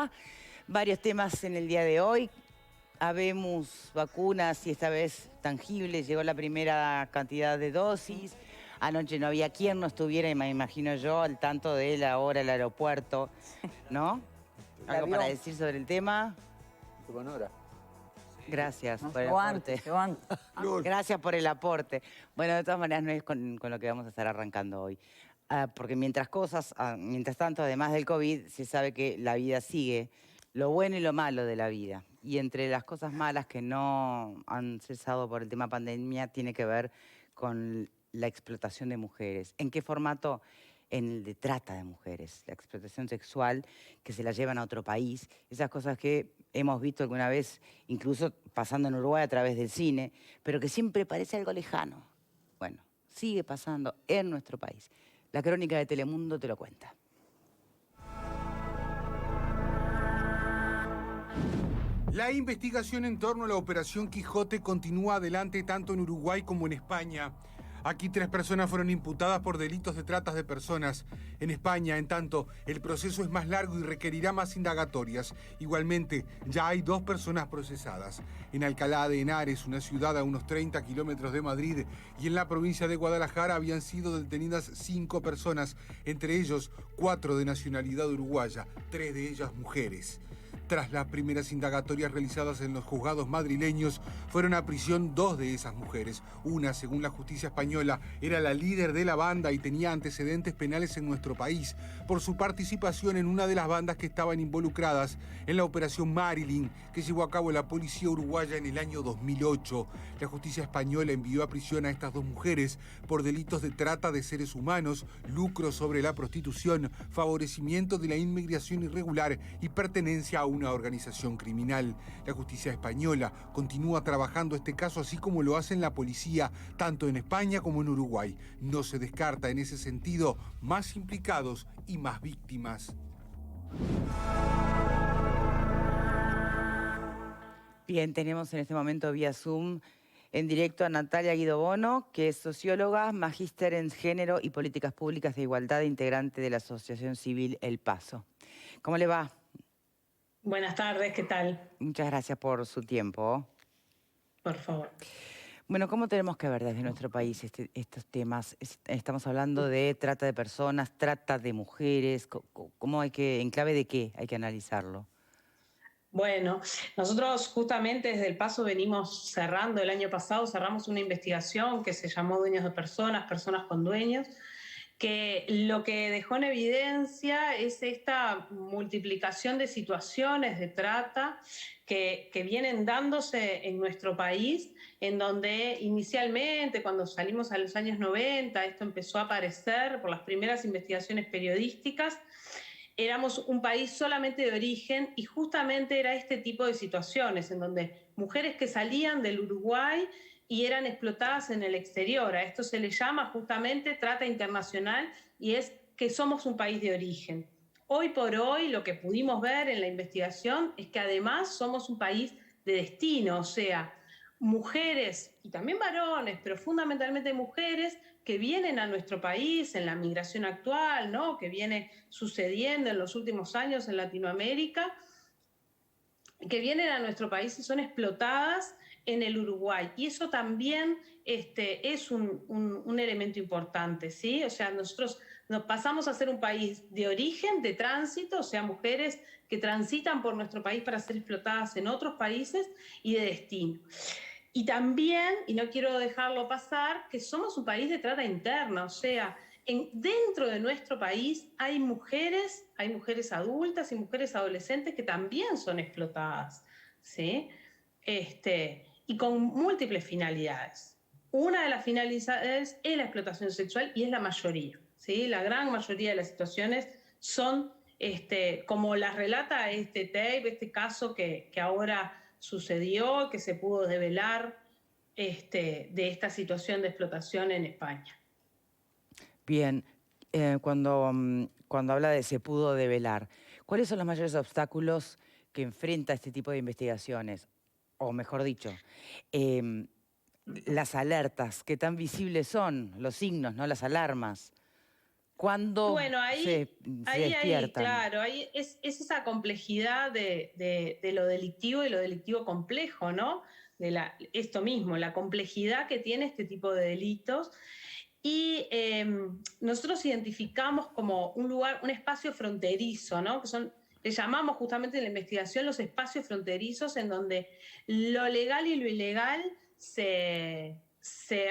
va? Varios temas en el día de hoy. Habemos vacunas y esta vez tangibles. Llegó la primera cantidad de dosis. Anoche no había quien no estuviera, me imagino yo, al tanto de la hora del aeropuerto, ¿no? ¿Algo para decir sobre el tema? Con hora. Gracias No, por el llegó aporte. antes, llegó antes. Gracias por el aporte. Bueno, de todas maneras no es con lo que vamos a estar arrancando hoy. Porque mientras tanto, además del COVID, se sabe que la vida sigue, lo bueno y lo malo de la vida. Y entre las cosas malas que no han cesado por el tema pandemia, tiene que ver con la explotación de mujeres. ¿En qué formato? En el de trata de mujeres, la explotación sexual, que se la llevan a otro país, esas cosas que hemos visto alguna vez, incluso pasando en Uruguay a través del cine, pero que siempre parece algo lejano. Bueno, sigue pasando en nuestro país. La crónica de Telemundo te lo cuenta. La investigación en torno a la Operación Quijote continúa adelante tanto en Uruguay como en España. Aquí 3 personas fueron imputadas por delitos de trata de personas. En España, en tanto, el proceso es más largo y requerirá más indagatorias. Igualmente, ya hay 2 personas procesadas. En Alcalá de Henares, una ciudad a unos 30 kilómetros de Madrid, y en la provincia de Guadalajara habían sido detenidas 5 personas, entre ellos 4 de nacionalidad uruguaya, 3 de ellas mujeres. Tras las primeras indagatorias realizadas en los juzgados madrileños, fueron a prisión 2 de esas mujeres. Una, según la justicia española, era la líder de la banda y tenía antecedentes penales en nuestro país por su participación en una de las bandas que estaban involucradas en la Operación Marilyn, que llevó a cabo la policía uruguaya en el año 2008. La justicia española envió a prisión a estas 2 mujeres por delitos de trata de seres humanos, lucro sobre la prostitución, favorecimiento de la inmigración irregular y pertenencia a una organización criminal. La justicia española continúa trabajando este caso, así como lo hacen la policía, tanto en España como en Uruguay. No se descarta en ese sentido más implicados y más víctimas. Bien, tenemos en este momento vía Zoom en directo a Natalia Guido Bono, que es socióloga, magíster en género y políticas públicas de igualdad, integrante de la Asociación Civil El Paso. ¿Cómo le va? Buenas tardes, ¿qué tal? Muchas gracias por su tiempo. Por favor. Bueno, ¿cómo tenemos que ver desde nuestro país estos temas? Estamos hablando de trata de personas, trata de mujeres. ¿Cómo hay que, en clave de qué hay que analizarlo? Bueno, nosotros justamente desde El Paso venimos cerrando, el año pasado cerramos una investigación que se llamó Dueños de Personas, Personas con Dueños, que lo que dejó en evidencia es esta multiplicación de situaciones de trata que vienen dándose en nuestro país, en donde inicialmente, cuando salimos a los años 90, esto empezó a aparecer por las primeras investigaciones periodísticas. Éramos un país solamente de origen y justamente era este tipo de situaciones en donde mujeres que salían del Uruguay y eran explotadas en el exterior. A esto se le llama justamente trata internacional y es que somos un país de origen. Hoy por hoy lo que pudimos ver en la investigación es que además somos un país de destino, o sea, mujeres y también varones, pero fundamentalmente mujeres que vienen a nuestro país en la migración actual, ¿no? Que viene sucediendo en los últimos años en Latinoamérica, que vienen a nuestro país y son explotadas en el Uruguay. Y eso también es un elemento importante, ¿sí? O sea, nosotros nos pasamos a ser un país de origen, de tránsito, o sea, mujeres que transitan por nuestro país para ser explotadas en otros países, y de destino. Y también, y no quiero dejarlo pasar, que somos un país de trata interna, o sea, dentro de nuestro país hay mujeres adultas y mujeres adolescentes que también son explotadas, ¿sí? Y con múltiples finalidades. Una de las finalidades es la explotación sexual y es la mayoría, ¿sí? La gran mayoría de las situaciones son, como las relata este tape, este caso que ahora sucedió, que se pudo develar de esta situación de explotación en España. Bien, cuando habla de se pudo develar, ¿cuáles son los mayores obstáculos que enfrenta este tipo de investigaciones? O mejor dicho, las alertas, ¿qué tan visibles son los signos, ¿no? Las alarmas? ¿Cuándo Bueno, se despiertan? claro, ahí es esa complejidad de lo delictivo y lo delictivo complejo, ¿no? Esto mismo, la complejidad que tiene este tipo de delitos. Y nosotros identificamos como un lugar, un espacio fronterizo, ¿no? Le llamamos justamente en la investigación los espacios fronterizos en donde lo legal y lo ilegal se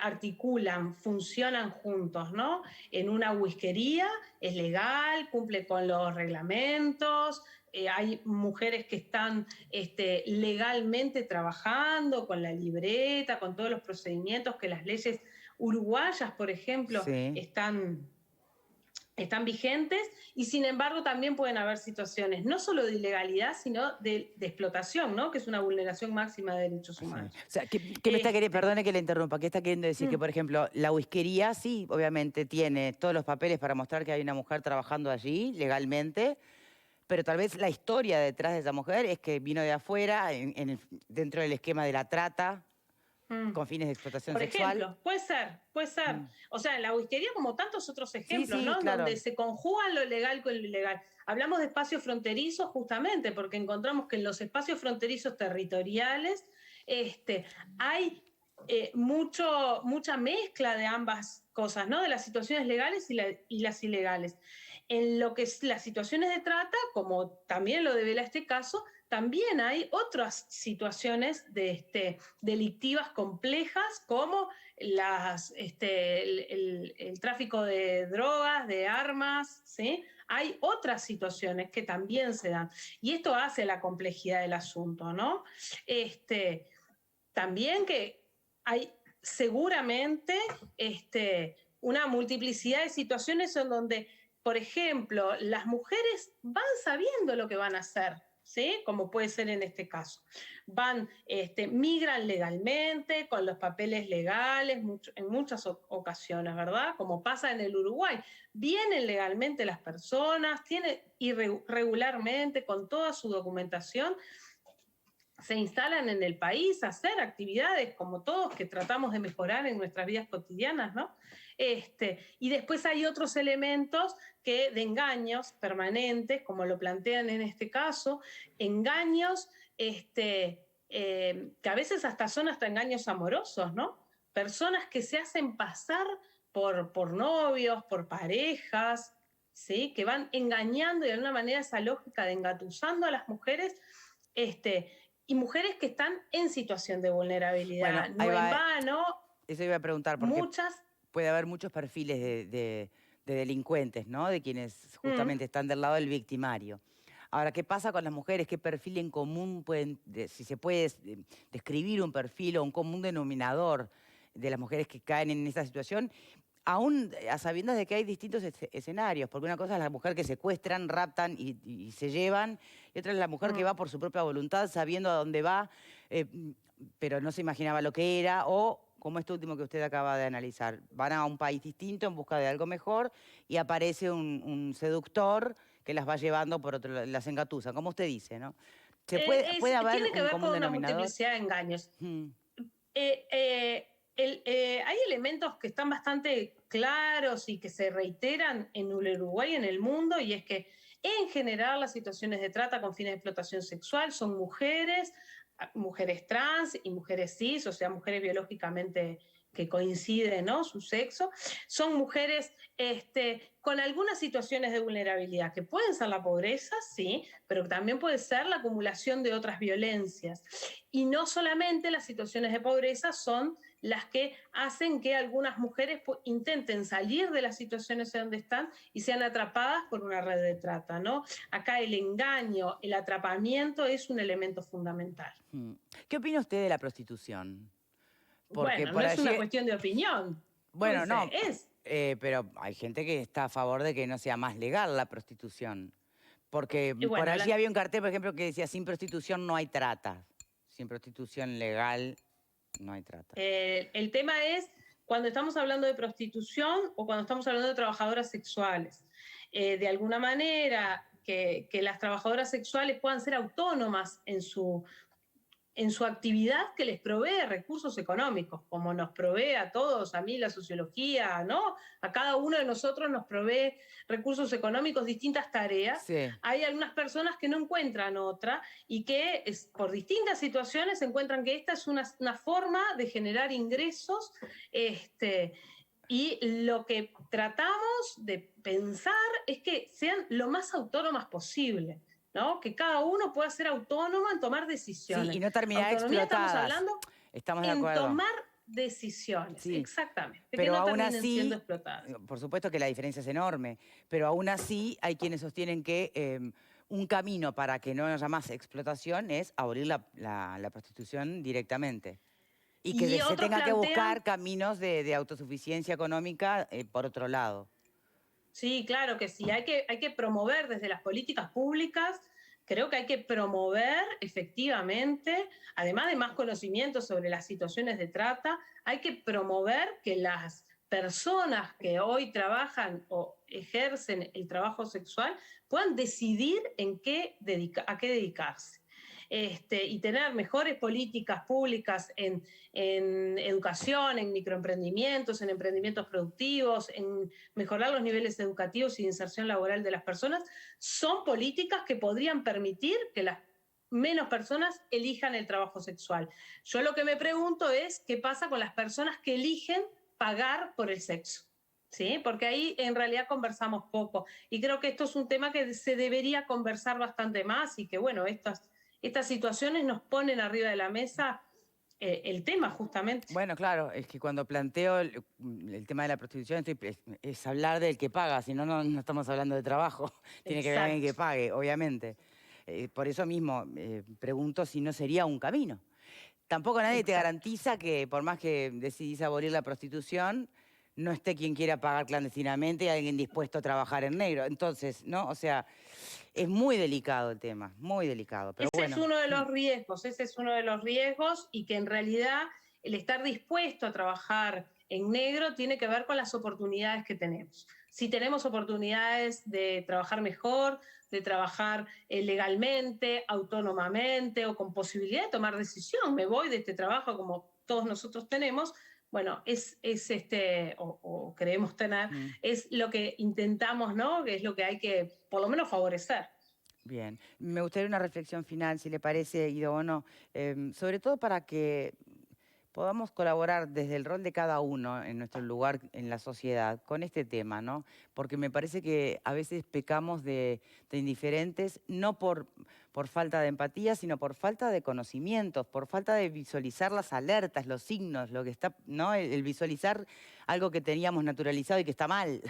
articulan, funcionan juntos, ¿no? En una whiskería es legal, cumple con los reglamentos, hay mujeres que están legalmente trabajando con la libreta, con todos los procedimientos que las leyes uruguayas, por ejemplo, Sí. están vigentes, y sin embargo también pueden haber situaciones no solo de ilegalidad, sino de explotación, ¿no? Que es una vulneración máxima de derechos Sí. O humanos. sea, ¿qué me está queriendo, perdone que le interrumpa, qué está queriendo decir? Que, Mm, por ejemplo, la whiskería sí, obviamente tiene todos los papeles para mostrar que hay una mujer trabajando allí legalmente, pero tal vez la historia detrás de esa mujer es que vino de afuera, dentro del esquema de la trata, mm. con fines de explotación Por sexual. ejemplo, puede ser, puede ser. Mm. O sea, en la whiskería, como tantos otros Sí, ejemplos, sí, ¿no? Donde claro. se conjugan lo legal con lo ilegal. Hablamos de espacios fronterizos justamente porque encontramos que en los espacios fronterizos territoriales hay mucha mezcla de ambas cosas, ¿no? De las situaciones legales y las ilegales. En lo que es las situaciones de trata, como también lo devela este caso, también hay otras situaciones delictivas complejas como el tráfico de drogas, de armas, ¿sí? Hay otras situaciones que también se dan. Y esto hace la complejidad del asunto, ¿no? También que hay seguramente una multiplicidad de situaciones en donde, por ejemplo, las mujeres van sabiendo lo que van a hacer, ¿sí? Como puede ser en este caso. Migran legalmente, con los papeles legales, en muchas ocasiones, ¿verdad? Como pasa en el Uruguay. Vienen legalmente las personas, tienen irregularmente, con toda su documentación, se instalan en el país a hacer actividades como todos que tratamos de mejorar en nuestras vidas cotidianas, ¿no? Y después hay otros elementos de engaños permanentes, como lo plantean en este caso, engaños que a veces son hasta engaños amorosos, ¿no? Personas que se hacen pasar por novios, por parejas, ¿sí? Que van engañando y de alguna manera esa lógica de engatusando a las mujeres, y mujeres que están en situación de Bueno, vulnerabilidad. ahí No en va, vano, eso iba a preguntar, porque muchas... puede haber muchos perfiles de delincuentes, ¿no? De quienes Mm, justamente están del lado del victimario. Ahora, ¿qué pasa con las mujeres? ¿Qué perfil en común si se puede describir un perfil o un común denominador de las mujeres que caen en esa situación? Aún a sabiendas de que hay distintos escenarios, porque una cosa es la mujer que secuestran, raptan y se llevan, y otra es la mujer que mm. va por su propia voluntad, sabiendo a dónde va, eh, pero no se imaginaba lo que era, o como este último que usted acaba de analizar, van a un país distinto en busca de algo mejor y aparece un seductor que las va llevando por otro lado, las engatusa, como usted dice, ¿no? ¿Puede haber Tiene que un ver común con una denominador? multiplicidad de engaños. Mm, Hay elementos que están bastante claros y que se reiteran en el Uruguay y en el mundo, y es que en general las situaciones de trata con fines de explotación sexual son mujeres trans y mujeres cis, o sea, mujeres biológicamente que coinciden, ¿no? Su sexo, son mujeres con algunas situaciones de vulnerabilidad, que pueden ser la pobreza, sí, pero también puede ser la acumulación de otras violencias. Y no solamente las situaciones de pobreza son las que hacen que algunas mujeres intenten salir de las situaciones en donde están y sean atrapadas por una red de trata, ¿no? Acá el engaño, el atrapamiento es un elemento fundamental. mm. ¿Qué opina usted de la prostitución? Porque Bueno, no por es una allí, cuestión de opinión, bueno, Dulce, no, es. pero hay gente que está a favor de que no sea más legal la prostitución. Porque Y por bueno, allí había un cartel, por ejemplo, que decía, sin prostitución no hay trata. Sin prostitución legal no hay trata. el tema es cuando estamos hablando de prostitución o cuando estamos hablando de trabajadoras sexuales. De alguna manera, que las trabajadoras sexuales puedan ser autónomas en su actividad que les provee recursos económicos, como nos provee a todos, a mí la sociología, ¿no? A cada uno de nosotros nos provee recursos económicos, distintas tareas. Sí. Hay algunas personas que no encuentran otra y que por distintas situaciones encuentran que esta es una forma de generar ingresos, y lo que tratamos de pensar es que sean lo más autónomas posible, ¿no? Que cada uno pueda ser autónomo en tomar Sí, decisiones. y no terminar Autonomía estamos explotadas. hablando Estamos de en acuerdo. tomar decisiones, Sí, exactamente, que pero no aún terminen siendo así, explotadas. por supuesto que la diferencia es enorme, pero aún así hay quienes sostienen que un camino para que no haya más explotación es abolir la prostitución directamente. Y que Y se otros tenga que buscar plantean, caminos de autosuficiencia económica por otro lado. sí, claro que sí, hay que promover desde las políticas públicas, creo que hay que promover efectivamente, además de más conocimiento sobre las situaciones de trata, hay que promover que las personas que hoy trabajan o ejercen el trabajo sexual puedan decidir a qué dedicarse. Y tener mejores políticas públicas en educación, en microemprendimientos, en emprendimientos productivos, en mejorar los niveles educativos y de inserción laboral de las personas, son políticas que podrían permitir que las menos personas elijan el trabajo sexual. Yo lo que me pregunto es qué pasa con las personas que eligen pagar por el sexo. ¿Sí? Porque ahí en realidad conversamos poco. Y creo que esto es un tema que se debería conversar bastante más y que, bueno, estas situaciones nos ponen arriba de la mesa el tema justamente. Bueno, claro, es que cuando planteo el tema de la prostitución es hablar del que paga, si no, no estamos hablando de trabajo. Tiene que haber alguien que Exacto. pague, obviamente. Por eso mismo pregunto si no sería un camino. Tampoco nadie te Exacto. garantiza que por más que decidís abolir la prostitución, no esté quien quiera pagar clandestinamente y alguien dispuesto a trabajar en negro. Entonces, ¿no? O sea, es muy delicado el tema, muy delicado, pero Ese es bueno. uno de los riesgos, ese es uno de los riesgos y que en realidad el estar dispuesto a trabajar en negro tiene que ver con las oportunidades que tenemos. Si tenemos oportunidades de trabajar mejor, de trabajar legalmente, autónomamente o con posibilidad de tomar decisión, me voy de este trabajo como todos nosotros tenemos, bueno, o creemos tener, Mm. es lo que intentamos, ¿no? Que es lo que hay que por lo menos favorecer. Bien, me gustaría una reflexión final, si le parece, Guido Bono, sobre todo para que podamos colaborar desde el rol de cada uno en nuestro lugar en la sociedad con este tema, ¿no? Porque me parece que a veces pecamos de indiferentes, no por falta de empatía, sino por falta de conocimientos, por falta de visualizar las alertas, los signos, lo que está, ¿no? El visualizar algo que teníamos naturalizado y que está mal.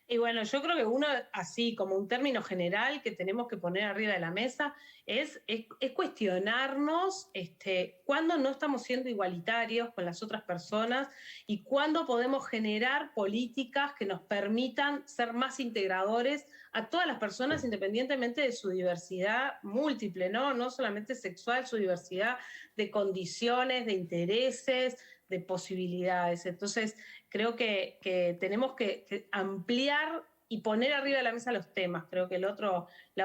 Y bueno, yo creo que uno, así como un término general que tenemos que poner arriba de la mesa, es cuestionarnos cuándo no estamos siendo igualitarios con las otras personas y cuándo podemos generar políticas que nos permitan ser más integradores a todas las personas independientemente de su diversidad múltiple, ¿no? No solamente sexual, su diversidad de condiciones, de intereses, de posibilidades. Entonces, creo que tenemos que ampliar y poner arriba de la mesa los temas. Creo que la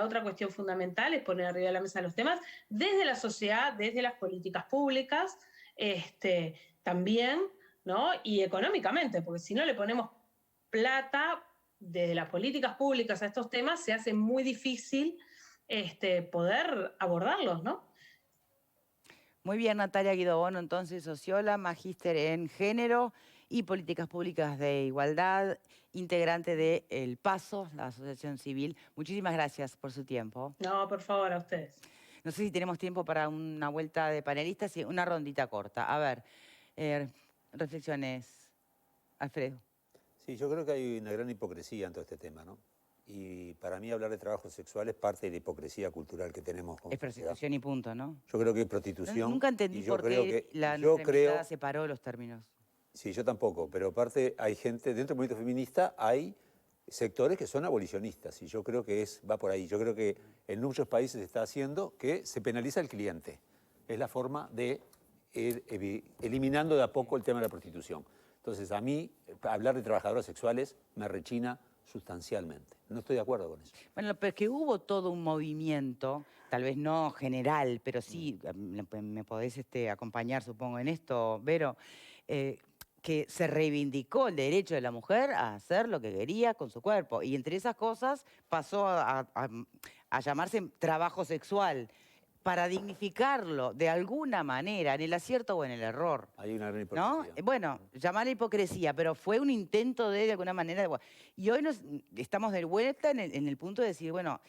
otra cuestión fundamental es poner arriba de la mesa los temas desde la sociedad, desde las políticas públicas, también, ¿no? Y económicamente, porque si no le ponemos plata desde las políticas públicas a estos temas, se hace muy difícil poder abordarlos, ¿no? Muy bien, Natalia Guido Bono, entonces socióloga, magíster en género y políticas públicas de igualdad, integrante de El Paso, la asociación civil. Muchísimas gracias por su tiempo. No, por favor, a ustedes. No sé si tenemos tiempo para una vuelta de panelistas y una rondita corta. A ver, reflexiones, Alfredo. Sí, yo creo que hay una gran hipocresía en todo este tema, ¿no? Y para mí hablar de trabajo sexual es parte de la hipocresía cultural que tenemos como Es sociedad. prostitución y punto, ¿no? Yo creo que es prostitución. Nunca entendí y yo por creo qué que, la yo nuestra creo, invitada separó los términos. sí, yo tampoco, pero aparte hay gente, dentro del movimiento feminista hay sectores que son abolicionistas y yo creo que va por ahí. Yo creo que en muchos países se está haciendo que se penaliza al cliente. Es la forma de ir eliminando de a poco el tema de la prostitución. Entonces a mí hablar de trabajadoras sexuales me rechina sustancialmente. No estoy de acuerdo con eso. Bueno, pero es que hubo todo un movimiento, tal vez no general, pero sí, me podés acompañar, supongo, en esto, Vero, que se reivindicó el derecho de la mujer a hacer lo que quería con su cuerpo. Y entre esas cosas pasó a llamarse trabajo sexual, para dignificarlo de alguna manera, en el acierto o en el error. Hay una gran ¿No? hipocresía. Bueno, llamarla hipocresía, pero fue un intento de alguna manera. Y hoy estamos de vuelta en el punto de decir, bueno,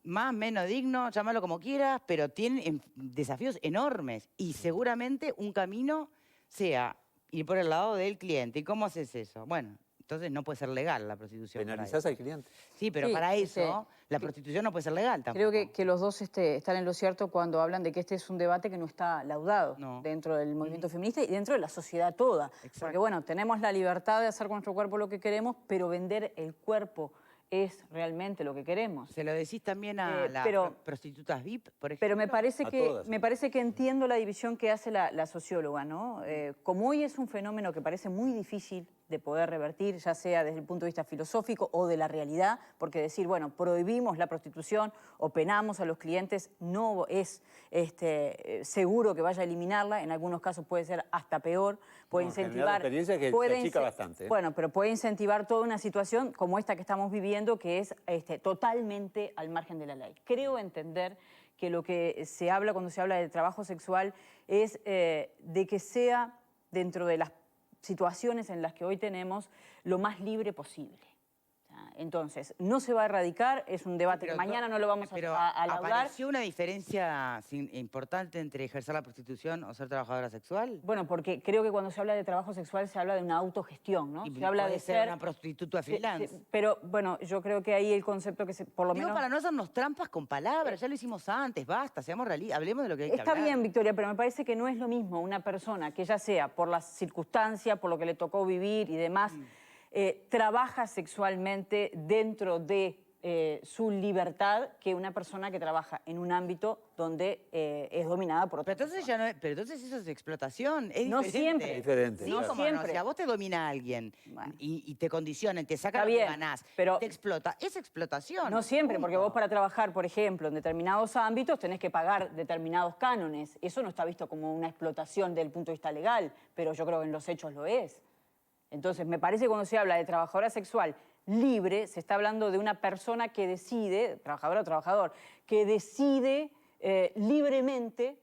más, menos digno, llámalo como quieras, pero tienen desafíos enormes. Y seguramente un camino sea ir por el lado del cliente. ¿Y cómo haces eso? Bueno, entonces no puede ser legal la prostitución. ¿Penalizás al cliente? Sí, pero Sí, para eso la prostitución no puede ser legal tampoco. Creo que los dos están en lo cierto cuando hablan de que este es un debate que no está laudado dentro del movimiento feminista y dentro de la sociedad toda. Exacto. Porque bueno, tenemos la libertad de hacer con nuestro cuerpo lo que queremos, pero vender el cuerpo es realmente lo que queremos. ¿Se lo decís también a las prostitutas VIP, por ejemplo? Pero me todas. parece que entiendo la división que hace la socióloga, ¿no? Como hoy es un fenómeno que parece muy difícil de poder revertir, ya sea desde el punto de vista filosófico o de la realidad, porque decir, bueno, prohibimos la prostitución o penamos a los clientes no es seguro que vaya a eliminarla, en algunos casos puede ser hasta peor, puede incentivar... La experiencia es que se achica bastante. Bueno, pero puede incentivar toda una situación como esta que estamos viviendo, que es totalmente al margen de la ley. Creo entender que lo que se habla cuando se habla de trabajo sexual es de que sea dentro de las situaciones en las que hoy tenemos lo más libre posible. Entonces, no se va a erradicar, es un debate que mañana no lo vamos a laudar. ¿Apareció una diferencia importante entre ejercer la prostitución o ser trabajadora sexual? Bueno, porque creo que cuando se habla de trabajo sexual se habla de una autogestión, ¿no? Y Se habla puede de ser una prostituta freelance. Pero, bueno, yo creo que ahí el concepto que por lo Digo, menos... para no hacernos trampas con palabras, ya lo hicimos antes, basta, seamos realistas, hablemos de lo que hay que Está hablar. bien, Victoria, pero me parece que no es lo mismo una persona que ya sea por las circunstancias, por lo que le tocó vivir y demás, trabaja sexualmente dentro de su libertad que una persona que trabaja en un ámbito donde es dominada por otra Pero entonces, pero entonces eso es explotación, es No diferente. siempre. Es diferente, Sí, claro. cómo siempre. no, si a vos te domina alguien Bueno. y te condicionan, te sacan Está lo que bien, ganás, pero- te explota, es explotación. No siempre, porque punto. vos para trabajar, por ejemplo, en determinados ámbitos tenés que pagar determinados cánones. Eso no está visto como una explotación desde el punto de vista legal, pero yo creo que en los hechos lo es. Entonces, me parece que cuando se habla de trabajadora sexual libre, se está hablando de una persona que decide, trabajadora o trabajador, que decide libremente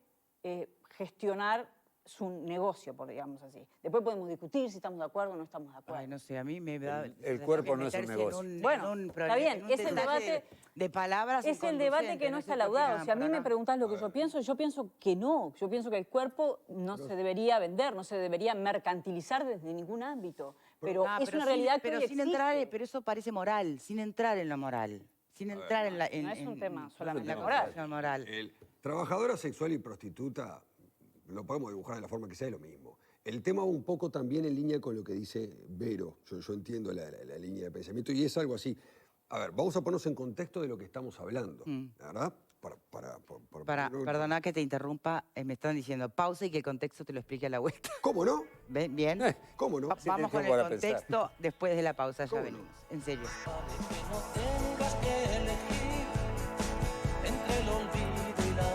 gestionar su negocio, por digamos así. Después podemos discutir si estamos de acuerdo o no estamos de acuerdo. Ay, no sé, a mí me da... El cuerpo no es un meterse negocio. Bueno, está bien, es el debate... de palabras Es el debate que no está laudado. Si a mí me preguntás lo que yo pienso que no. Yo pienso que el cuerpo no se debería vender, no se debería mercantilizar desde ningún ámbito. Pero es una realidad que pero hoy sin existe. entrar, pero eso parece moral, sin entrar en lo moral. Sin entrar en la... no es un tema solamente la moral. concepción moral. Trabajadora sexual y prostituta, lo podemos dibujar de la forma que sea, es lo mismo. El tema va un poco también en línea con lo que dice Vero. Yo entiendo la línea de pensamiento y es algo así. A ver, vamos a ponernos en contexto de lo que estamos hablando, ¿verdad? Perdona que te interrumpa, me están diciendo pausa y que el contexto te lo explique a la vuelta. ¿Cómo no? Bien. ¿Cómo no? Sí, Vamos con tiempo el para pensar. contexto después de la pausa, ya ¿Cómo no? venimos. En serio. Que no tengas que elegir